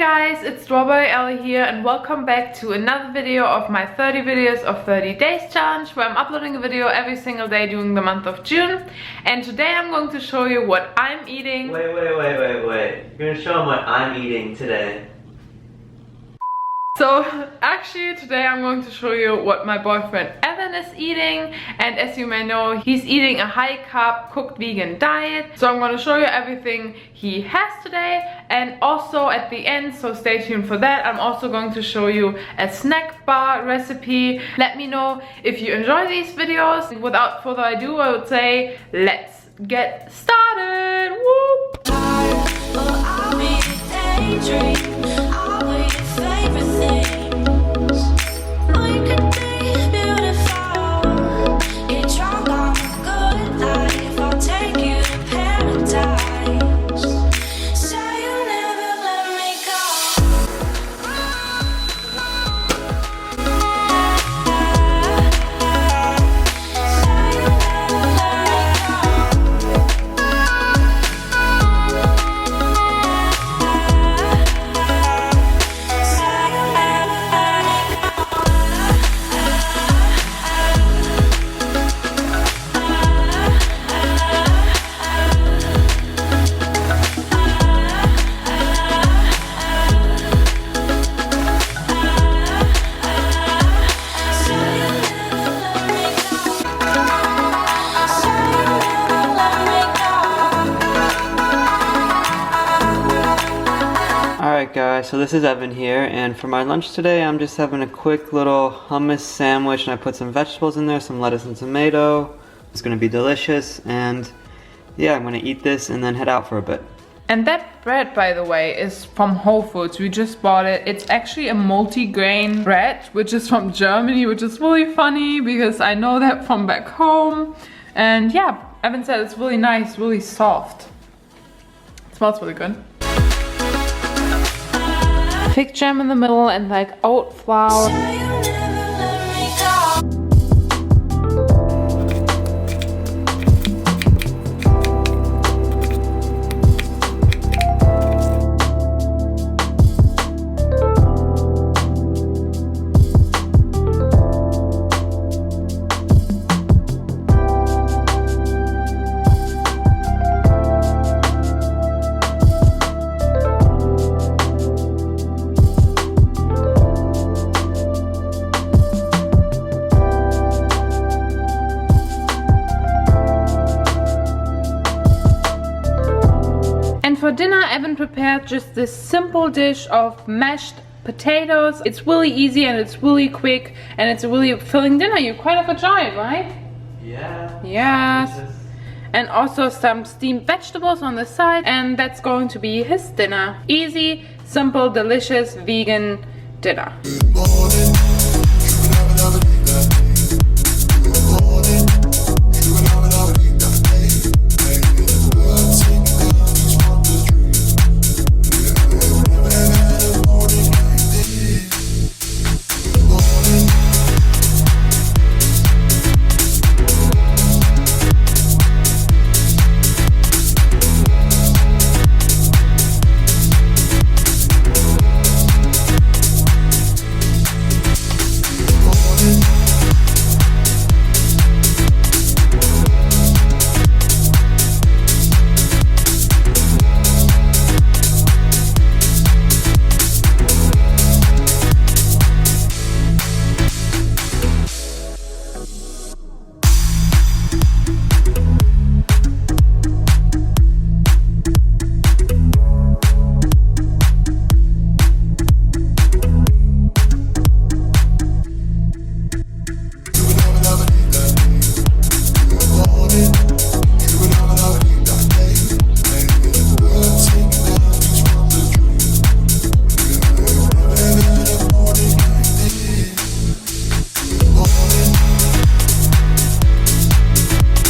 guys, it's Strawberry Elli here and welcome back to another video of my 30 videos of 30 days challenge, where I'm uploading a video every single day during the month of June. And today I'm going to show you what I'm eating. Wait. You're gonna show them what I'm eating today. So actually today I'm going to show you what my boyfriend Evan is eating, and as you may know, he's eating a high carb cooked vegan diet. So I'm going to show you everything he has today, and also at the end, so stay tuned for that, I'm also going to show you a snack bar recipe. Let me know if you enjoy these videos. Without further ado, I would say let's get started. Woo! Alright guys, so this is Evan here, and for my lunch today I'm just having a quick little hummus sandwich, and I put some vegetables in there, some lettuce and tomato. It's gonna be delicious, and yeah, I'm gonna eat this and then head out for a bit. And that bread, by the way, is from Whole Foods. We just bought it. It's actually a multi-grain bread, which is from Germany, which is really funny because I know that from back home. And yeah, Evan said it's really nice, really soft. It smells really good. Fig jam in the middle and like oat flour. For dinner, Evan prepared just this simple dish of mashed potatoes. It's really easy and it's really quick, and it's a really filling dinner. You quite have enjoyed it, right? Yeah. Yes. And also some steamed vegetables on the side, and that's going to be his dinner. Easy, simple, delicious, vegan dinner.